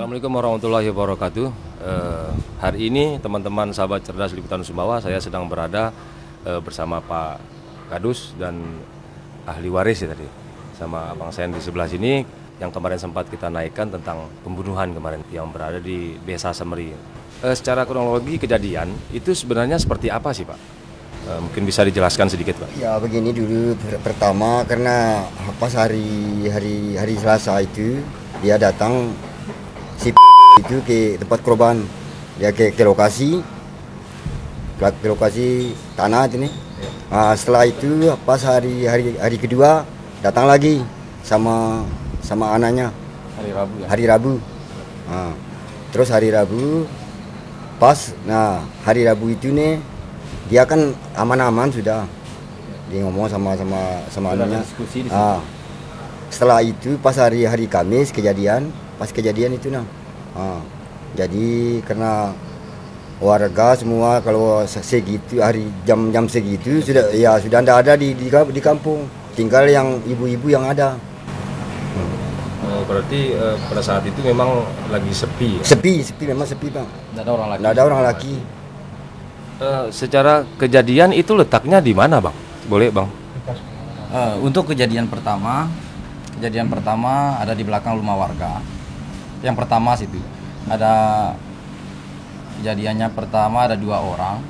Assalamualaikum warahmatullahi wabarakatuh. Hari ini teman-teman sahabat cerdas Liputan Sumbawa, saya sedang berada bersama Pak Kadus dan ahli waris ya tadi, sama Abang Sen di sebelah sini yang kemarin sempat kita naikkan tentang pembunuhan kemarin yang berada di Desa Semeri. Secara kronologi kejadian itu sebenarnya seperti apa sih Pak? Mungkin bisa dijelaskan sedikit Pak? Ya begini dulu, pertama karena pas hari Selasa itu dia datang si itu ke tempat korban, dia ke lokasi tanah ini. Nah, setelah itu pas hari kedua datang lagi sama anaknya Hari Rabu ya? hari Rabu. Nah, terus hari Rabu pas, hari Rabu itu nih dia kan aman-aman sudah, dia ngomong sama anaknya. Setelah itu pas hari Kamis kejadian itu jadi karena warga semua kalau segitu jam segitu sudah tidak ada di kampung, tinggal yang ibu-ibu yang ada. Berarti pada saat itu memang lagi sepi ya? Sepi memang sepi Bang. Tidak ada orang lagi. Secara kejadian itu letaknya di mana Bang? Boleh Bang? Untuk kejadian pertama ada di belakang rumah warga. Yang pertama situ ada kejadiannya pertama ada 2 orang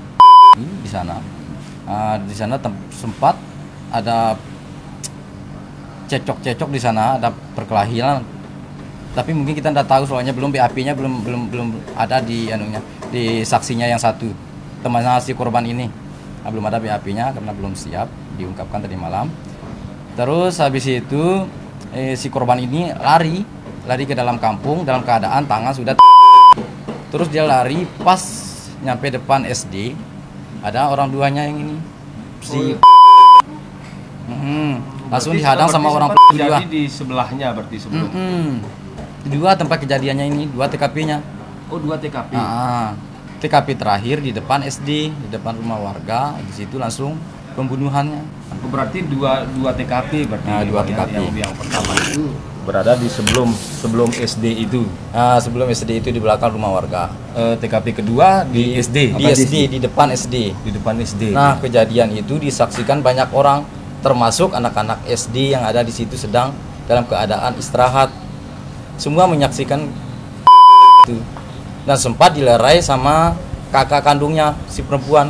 di sana. Di sana sempat ada cecok di sana, ada perkelahian. Tapi mungkin kita tidak tahu soalnya belum BAP-nya belum ada di di saksinya yang satu. Temannya si korban ini. Belum ada BAP-nya karena belum siap diungkapkan tadi malam. Terus habis itu si korban ini lari ke dalam kampung dalam keadaan tangan sudah terus dia lari pas nyampe depan SD ada orang tuanya yang ini langsung dihadang sama orang dua di sebelahnya berarti sebelum. Dua tempat kejadiannya ini, 2 TKP-nya. Oh, 2 TKP. TKP terakhir di depan SD, di depan rumah warga, di situ langsung pembunuhannya. Berarti dua TKP berarti. 2 TKP. Yang pertama itu berada di sebelum SD itu. Sebelum SD itu di belakang rumah warga. TKP kedua di SD. Di depan SD. Di depan SD. Nah, kejadian itu disaksikan banyak orang, termasuk anak-anak SD yang ada di situ sedang dalam keadaan istirahat. Semua menyaksikan itu. Dan sempat dilerai sama kakak kandungnya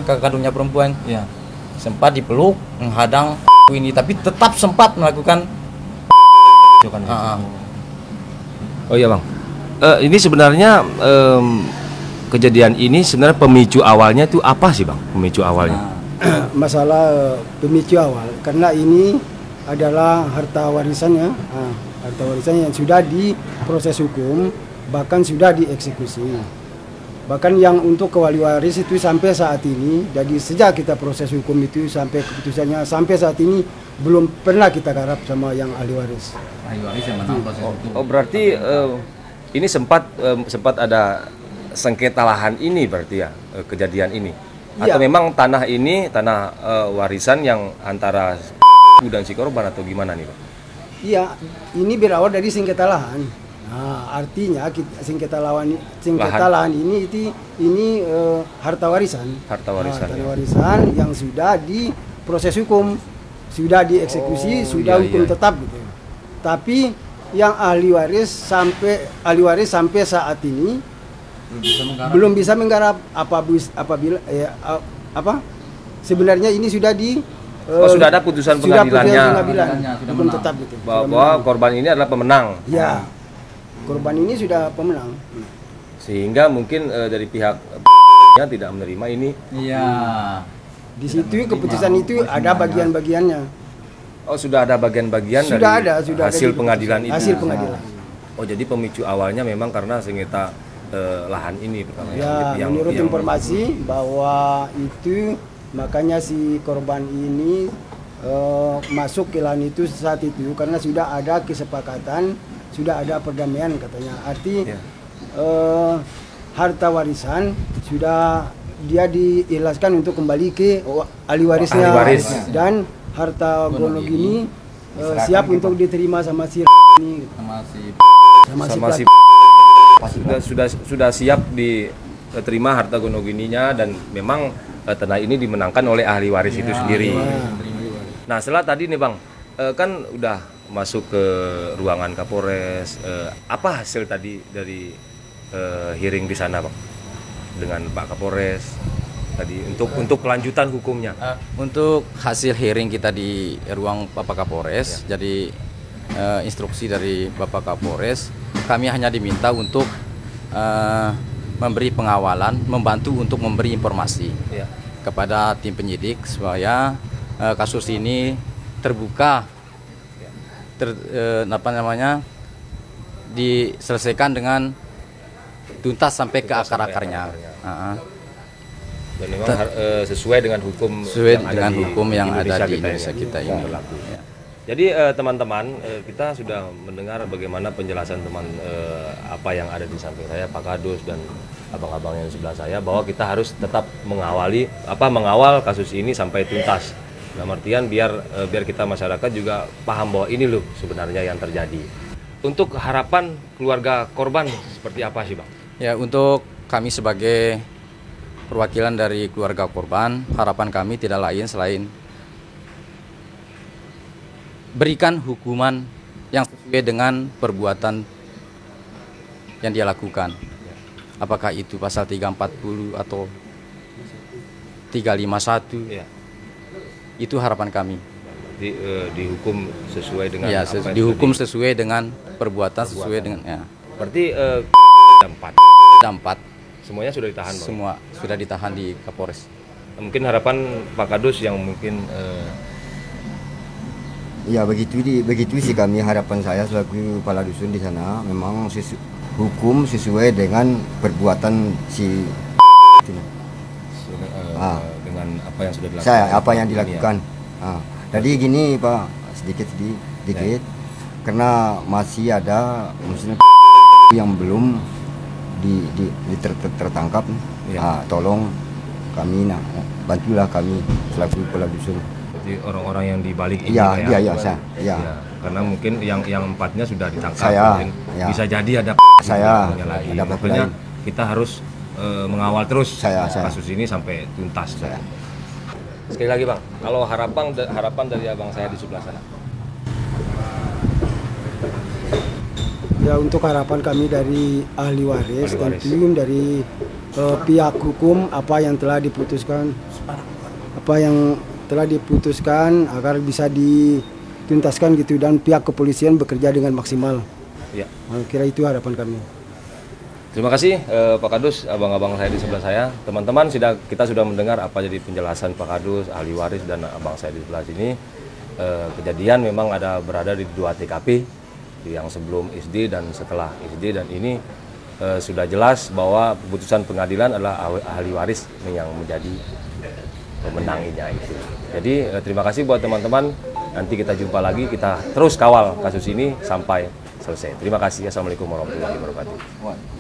kakak kandungnya perempuan. Ya. Sempat dipeluk, menghadang ini, tapi tetap sempat melakukan. Oh iya Bang, ini sebenarnya kejadian ini sebenarnya pemicu awalnya itu apa sih Bang? Pemicu awalnya? Masalah pemicu awal karena ini adalah harta warisan ya, harta warisan yang sudah diproses hukum, bahkan sudah dieksekusi. Bahkan yang untuk kewali waris itu sampai saat ini, jadi sejak kita proses hukum itu sampai keputusannya sampai saat ini belum pernah kita garap sama yang ahli waris. Ahli waris yang menang proses hukum. Oh berarti ini sempat ada sengketa lahan ini berarti ya, kejadian ini? Atau memang tanah ini tanah warisan yang antara dan si korban atau gimana nih Pak? Iya, ini berawal dari sengketa lahan. Nah, artinya sengketa lahan ini harta warisan. Harta warisan yang sudah diproses hukum, sudah dieksekusi, sudah hukum tetap gitu. Tapi yang ahli waris sampai saat ini belum bisa menggarap apabila sebenarnya ini sudah sudah ada putusan pengadilannya hukum tetap gitu. Bahwa korban ini adalah pemenang. Ya. Korban ini sudah pemenang. Sehingga mungkin dari pihak tidak menerima ini. Iya. Di situ keputusan itu ada bagian-bagiannya. Oh, sudah ada bagian-bagian dari hasil pengadilan itu. Hasil pengadilan. Oh, jadi pemicu awalnya memang karena sengketa lahan ini pertama ya. Menurut informasi bahwa itu makanya si korban ini masuk ke lahan itu saat itu karena sudah ada kesepakatan, sudah ada perdamaian katanya. Harta warisan sudah dia diikhlaskan untuk kembali ke ahli warisnya. Dan harta gonok ini siap untuk diterima sama si ini. Sama si sudah siap diterima harta gonogininya, dan memang tanah ini dimenangkan oleh ahli waris itu sendiri. Nah, setelah tadi nih Bang, kan udah masuk ke ruangan Kapolres, apa hasil tadi dari hearing di sana Bang dengan Pak Kapolres tadi untuk kelanjutan hukumnya? Untuk hasil hearing kita di ruang Bapak Kapolres, jadi instruksi dari Bapak Kapolres, kami hanya diminta untuk memberi pengawalan, membantu untuk memberi informasi kepada tim penyidik supaya kasus ini terbuka, diselesaikan dengan tuntas sampai ke akar-akarnya. Dan memang sesuai dengan hukum yang ada di Indonesia kita ini. Ya. Jadi teman-teman, kita sudah mendengar bagaimana penjelasan teman apa yang ada di samping saya, Pak Kadus dan abang-abang yang sebelah saya, bahwa kita harus tetap mengawal kasus ini sampai tuntas. Dalam artian biar kita masyarakat juga paham bahwa ini loh sebenarnya yang terjadi. Untuk harapan keluarga korban seperti apa sih Bang? Ya, untuk kami sebagai perwakilan dari keluarga korban, harapan kami tidak lain selain berikan hukuman yang sesuai dengan perbuatan yang dia lakukan. Apakah itu pasal 340 atau 351? Ya. Itu harapan kami. Dihukum sesuai dengan dihukum sesuai dengan perbuatan sesuai dengan Berarti dampak semuanya sudah ditahan, Bang? Semua sudah ditahan di Kapolres. Mungkin harapan Pak Kadus yang mungkin ya begitu sih kami, harapan saya selaku kepala dusun di sana, memang hukum sesuai dengan perbuatan si dengan apa yang sudah dilakukan. Apa yang dilakukan. Jadi gini Pak, sedikit karena masih ada maksudnya yang belum tertangkap. Tolong kami, bantulah kami selaku kepala dusun. Jadi orang-orang yang di balik ini karena mungkin yang empatnya sudah ditangkap, bisa jadi ada lagi. Makanya kita harus mengawal terus kasus ini sampai tuntas. Sekali lagi Bang, kalau harapan dari abang saya di sebelah sana. Ya, untuk harapan kami dari ahli waris dan tim dari pihak hukum, apa yang telah diputuskan agar bisa dituntaskan gitu, dan pihak kepolisian bekerja dengan maksimal. Ya. Kira itu harapan kami. Terima kasih Pak Kadus, abang-abang saya di sebelah saya. Teman-teman, kita sudah mendengar apa jadi penjelasan Pak Kadus, ahli waris, dan abang saya di sebelah sini. Kejadian memang berada di 2 TKP, yang sebelum ISD dan setelah ISD, dan ini sudah jelas bahwa keputusan pengadilan adalah ahli waris yang menjadi pemenangnya itu. Jadi terima kasih buat teman-teman. Nanti kita jumpa lagi, kita terus kawal kasus ini sampai selesai. Terima kasih. Assalamualaikum warahmatullahi wabarakatuh.